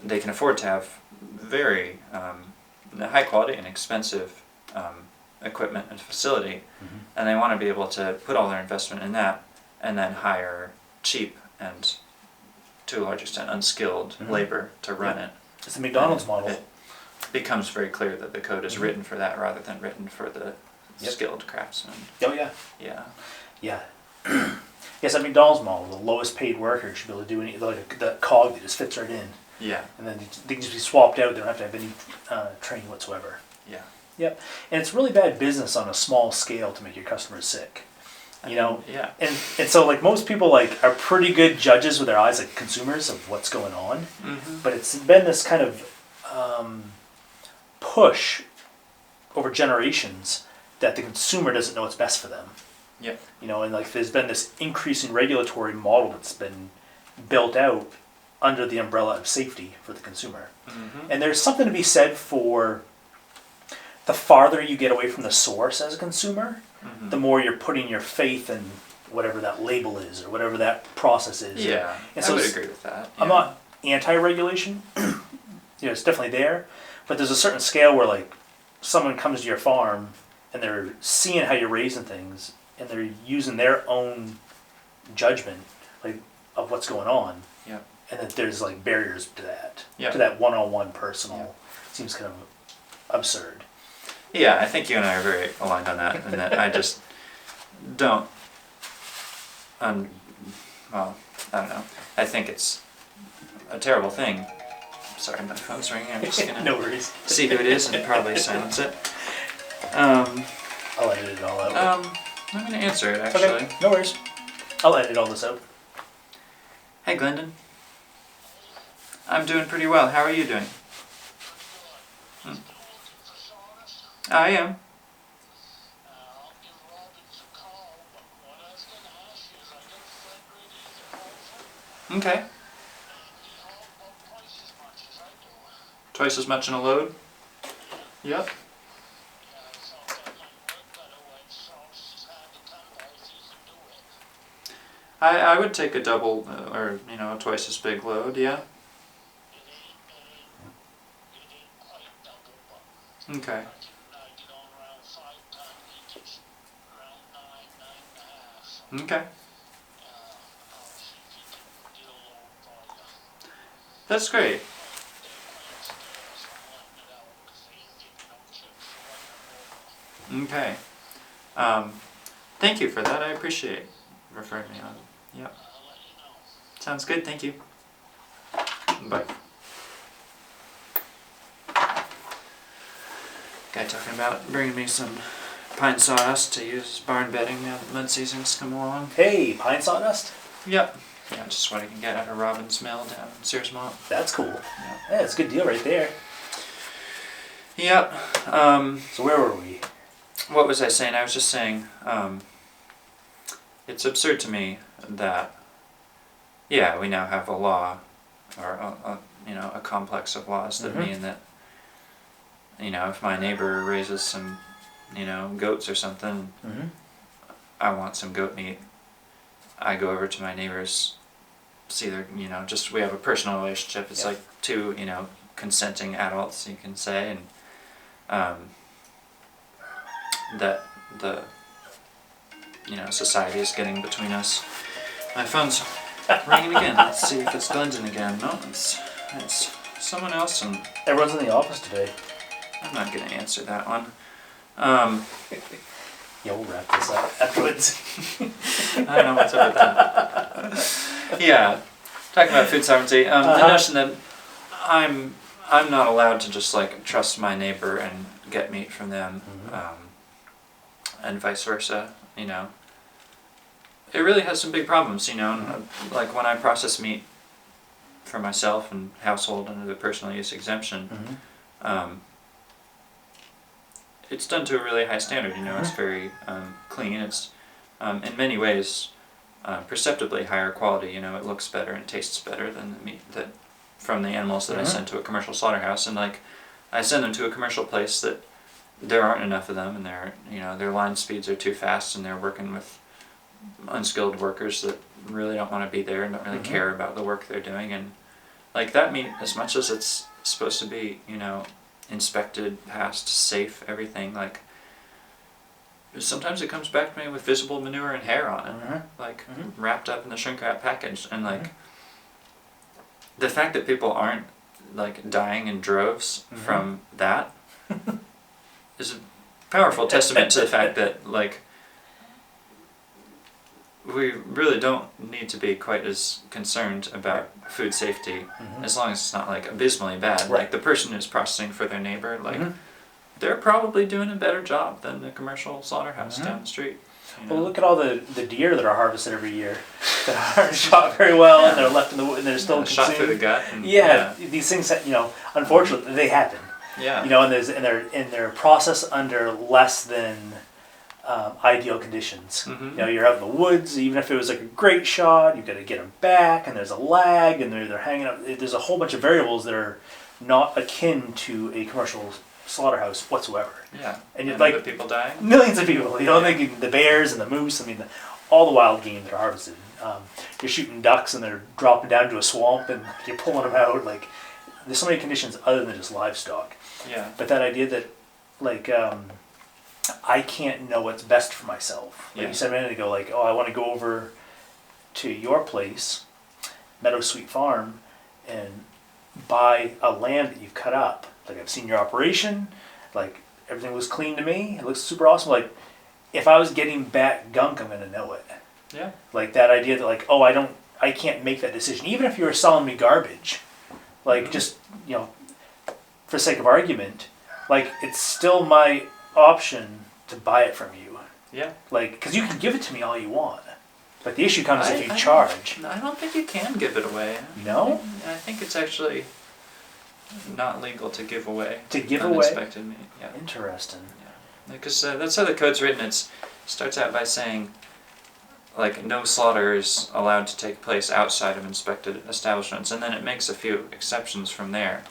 they can afford to have very high quality and expensive equipment and facility, and they want to be able to put all their investment in that and then hire cheap and, to a large extent, unskilled labor to run it. It's the McDonald's model. It becomes very clear that the code is written for that rather than written for the skilled craftsman. Oh yeah. Yeah. Yeah. Yes, that McDonald's model, the lowest paid worker should be able to do any, like the cog that just fits right in. Yeah. And then they can just be swapped out. They don't have to have any training whatsoever. Yeah. Yep. And it's really bad business on a small scale to make your customers sick. You know? Yeah. And so like most people like are pretty good judges with their eyes, like consumers, of what's going on. But it's been this kind of push over generations that the consumer doesn't know what's best for them. Yeah. You know, and like there's been this increasing regulatory model that's been built out under the umbrella of safety for the consumer. And there's something to be said for the farther you get away from the source as a consumer, the more you're putting your faith in whatever that label is or whatever that process is. Yeah, and so I would agree with that. I'm not anti-regulation. You know, it's definitely there, but there's a certain scale where like someone comes to your farm and they're seeing how you're raising things and they're using their own judgment like of what's going on. Yeah. And that there's like barriers to that. Yeah. To that one-on-one personal. Seems kind of absurd. Yeah, I think you and I are very aligned on that, and that I just don't. Well, I don't know. I think it's a terrible thing. Sorry, my phone's ringing. I'm just gonna No worries. see who it is and probably silence it. I'll edit it all out. I'm gonna answer it actually. Okay, no worries. I'll edit all this out. Hey, Glendon. I'm doing pretty well. How are you doing? I am. Okay. Twice as much in a load? Yep. I would take a double or a twice as big load, yeah. Okay. Okay. That's great. Okay. Thank you for that. I appreciate referring me on. Yep. Sounds good. Thank you. Bye. Guy talking about bringing me some pine sawdust to use barn bedding now that mud season's come along. Hey, pine sawdust? Yep. Yeah, just what I can get out of Robin's Mill down in Searsmont. That's cool. Yeah. Yeah, it's a good deal right there. Yep. So where were we? What was I saying? I was just saying, it's absurd to me that, we now have a law, or a complex of laws that mean that, if my neighbor raises some, goats or something, I want some goat meat. I go over to my neighbors, see their, just we have a personal relationship. It's like two, consenting adults, you can say, and that the society is getting between us. My phone's ringing again. Let's see if it's Glendon again. No, it's someone else. And Everyone's in the office today. I'm not going to answer that one. Yeah, we'll wrap this up afterwards. I don't know what's up with that. Yeah, talking about food sovereignty. The notion that I'm not allowed to just like trust my neighbor and get meat from them, and vice versa. You know, it really has some big problems. You know, and, like when I process meat for myself and household under the personal use exemption, it's done to a really high standard. You know, it's very clean. It's in many ways perceptibly higher quality. You know, it looks better and tastes better than the meat that from the animals that I send to a commercial slaughterhouse. And like, I send them to a commercial place that there aren't enough of them, and their line speeds are too fast, and they're working with unskilled workers that really don't want to be there and don't really care about the work they're doing. And like that meat, as much as it's supposed to be, you know, inspected, passed, safe, everything, like sometimes it comes back to me with visible manure and hair on it, like wrapped up in the shrink wrap package. And like the fact that people aren't like dying in droves from that is a powerful testament to the fact that like we really don't need to be quite as concerned about food safety as long as it's not like abysmally bad. Right. Like the person who's processing for their neighbor, like they're probably doing a better job than the commercial slaughterhouse down the street. You know? Well, look at all the deer that are harvested every year that aren't shot very well, and they're left in the wood, and they're still consumed. Shot through the gut. And, these things, you know, unfortunately, they happen. Yeah. You know, and they're processed under less than ideal conditions. You know, you're out in the woods. Even if it was like a great shot, you've got to get them back, and there's a lag, and they're hanging up. There's a whole bunch of variables that are not akin to a commercial slaughterhouse whatsoever. Yeah. And you're like people dying. Millions of people. You know, thinking the bears and the moose. I mean, all the wild game that are harvested. You're shooting ducks, and they're dropping down to a swamp, and you're pulling them out. Like, there's so many conditions other than just livestock. Yeah. But that idea that, like, I can't know what's best for myself. Like you said a minute ago, like, oh, I want to go over to your place, Meadowsweet Farm, and buy a lamb that you've cut up. Like, I've seen your operation. Like, everything looks clean to me. It looks super awesome. Like, if I was getting back gunk, I'm going to know it. Yeah. Like, that idea that, like, oh, I can't make that decision. Even if you were selling me garbage. Like, just, you know, for sake of argument, like, it's still my option to buy it from you. Yeah. Like, because you can give it to me all you want. But the issue comes if you charge. I don't think you can give it away. No? I think it's actually not legal to give away. To give unexpected meat. Yeah. Interesting. Yeah. Because that's how the code's written. It starts out by saying, like, no slaughter is allowed to take place outside of inspected establishments, and then it makes a few exceptions from there.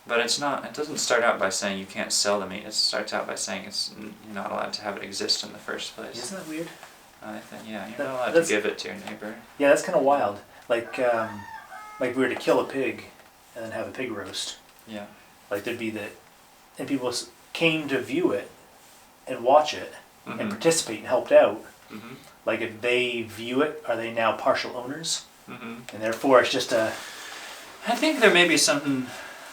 But it doesn't start out by saying you can't sell the meat. It starts out by saying you're not allowed to have it exist in the first place. Isn't that weird? I think, yeah, you're not allowed to give it to your neighbor. Yeah, that's kind of wild. Like we were to kill a pig and then have a pig roast. Yeah. Like, there'd be that, and people came to view it and watch it and participate and helped out. Like, if they view it, are they now partial owners? And therefore, it's just a... I think there may be something...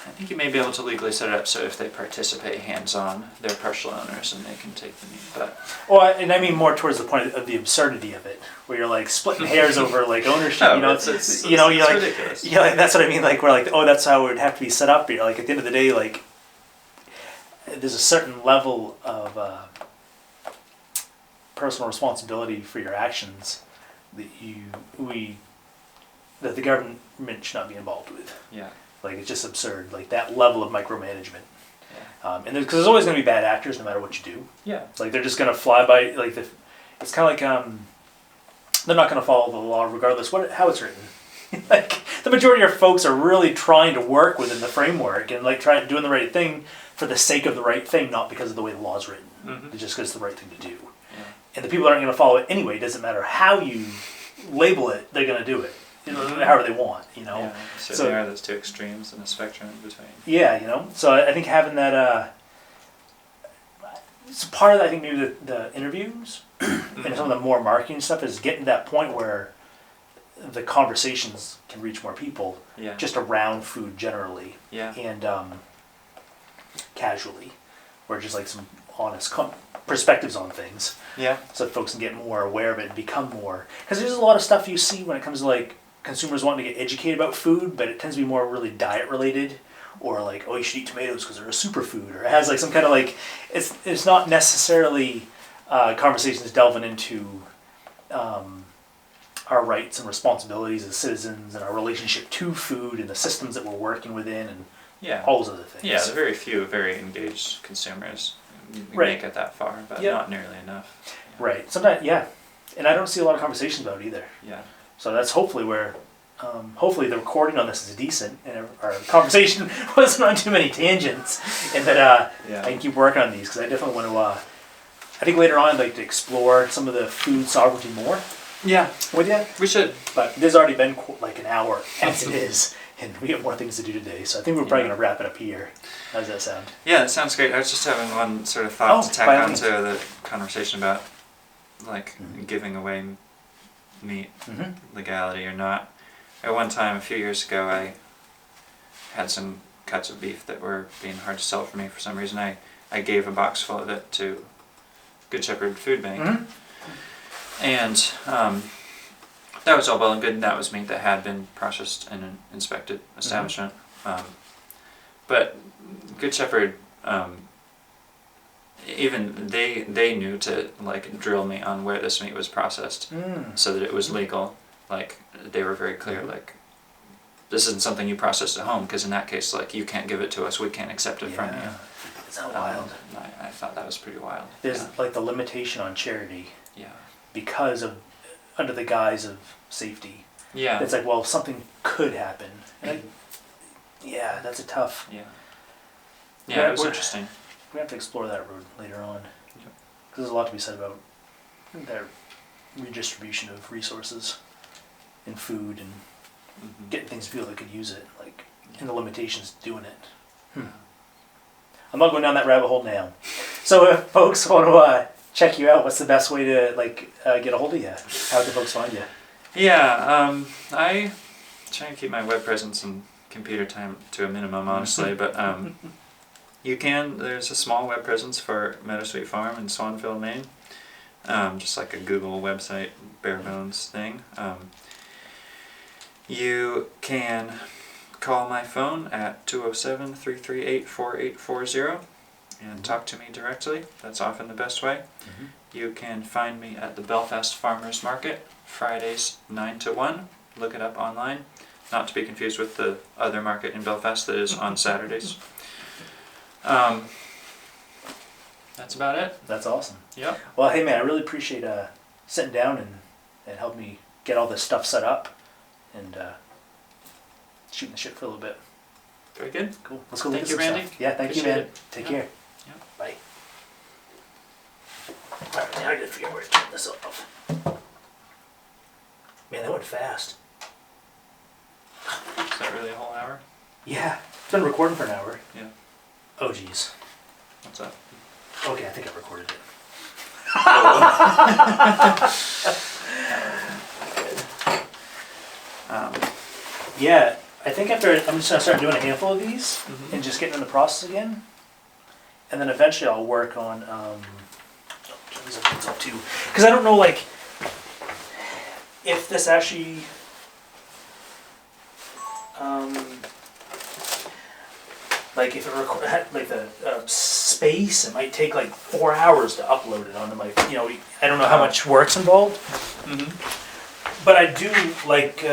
I think you may be able to legally set it up so if they participate hands-on, they're partial owners and they can take the meat. But and I mean more towards the point of the absurdity of it, where you're like splitting hairs over like ownership. No, you know, it's you're like, ridiculous. Yeah, like, that's what I mean. Like, we're like, oh, that's how it would have to be set up. You're like, at the end of the day, like, there's a certain level of personal responsibility for your actions that that the government should not be involved with. Yeah. Like, it's just absurd. Like, that level of micromanagement. Yeah. And because there's always going to be bad actors no matter what you do. Yeah. Like, they're just going to fly by. Like, it's kind of like they're not going to follow the law regardless how it's written. Like, the majority of folks are really trying to work within the framework and like doing the right thing for the sake of the right thing, not because of the way the law is written. It's just because it's the right thing to do. Yeah. And the people that aren't going to follow it anyway. It doesn't matter how you label it; they're going to do it. However they want, you know. Yeah, so there are those two extremes and a spectrum in between. Yeah, you know. So I think having that, it's part of I think maybe the interviews and some of the more marketing stuff is getting to that point where the conversations can reach more people. Yeah. Just around food generally. Yeah. And casually, or just like some honest perspectives on things, Yeah. so that folks can get more aware of it and become more. Because there's a lot of stuff you see when it comes to like consumers wanting to get educated about food, but it tends to be more really diet related, or like, oh, you should eat tomatoes because they're a superfood, or it has like some kind of like, it's not necessarily conversations delving into our rights and responsibilities as citizens and our relationship to food and the systems that we're working within and Yeah. all those other things. Yeah, there are very few very engaged consumers Right. make it that far, but Yep. not nearly enough. Yeah. Right. Sometimes, yeah. And I don't see a lot of conversations about it either. Yeah. So that's hopefully where, hopefully the recording on this is decent and our conversation wasn't on too many tangents, and that Yeah. I can keep working on these, because I definitely want to, I think later on I'd like to explore some of the food sovereignty more Yeah. with you. We should. But there's already been like an hour as it is, and we have more things to do today, so I think we're probably Yeah. going to wrap it up here. How does that sound? Yeah, that sounds great. I was just having one sort of thought Oh, to tack by all onto the conversation about like Mhm. giving away meat, Mm-hmm. legality or not. At one time, a few years ago, I had some cuts of beef that were being hard to sell for me for some reason. I gave a box full of it to Good Shepherd Food Bank. Mm-hmm. And that was all well and good, and that was meat that had been processed in an inspected establishment. But Good Shepherd, even they knew to like drill me on where this meat was processed, so that it was legal. Like they were very clear, like this isn't something you processed at home, because in that case, like you can't give it to us, we can't accept it from you. Is that wild? I thought that was pretty wild. There's like the limitation on charity Yeah. because of, under the guise of safety. Yeah. It's like, well, something could happen. And yeah, that's a tough. Yeah. Yeah, Yeah, it was we're- interesting. We have to explore that road later on. Yep. Because there's a lot to be said about their redistribution of resources and food and Mhm. getting things to people that could use it, like, and the limitations doing it. I'm not going down that rabbit hole now. So if folks want to check you out, what's the best way to get a hold of you? How do folks find you? Yeah, I try to keep my web presence and computer time to a minimum, honestly, but there's a small web presence for Meadowsweet Farm in Swanville, Maine, just like a Google website, bare bones thing. You can call my phone at 207-338-4840 and talk to me directly. That's often the best way. You can find me at the Belfast Farmers Market, Fridays 9 to 1. Look it up online. Not to be confused with the other market in Belfast that is on Saturdays. That's about it. That's awesome. Yep. Well, hey man, I really appreciate sitting down and helping me get all this stuff set up and shooting the shit for a little bit. Very good. Cool. Let's go Thank look you, at some Randy. stuff. Yeah, thank you, Appreciate man. it. Take Yep. care. Yep. Bye. Alright, now I gotta figure out where to turn this off. Man, that went fast. Is that really a whole hour? Yeah, it's been recording for an hour. Yeah. Oh, geez. What's up? Okay, I think I recorded it. Yeah, I think I'm just gonna start doing a handful of these Mhm. and just getting in the process again, and then eventually I'll work on these other things up too, because I don't know like if this actually like if it had like the space, it might take like 4 hours to upload it onto my, I don't know how much work's involved, Mm-hmm. but I do like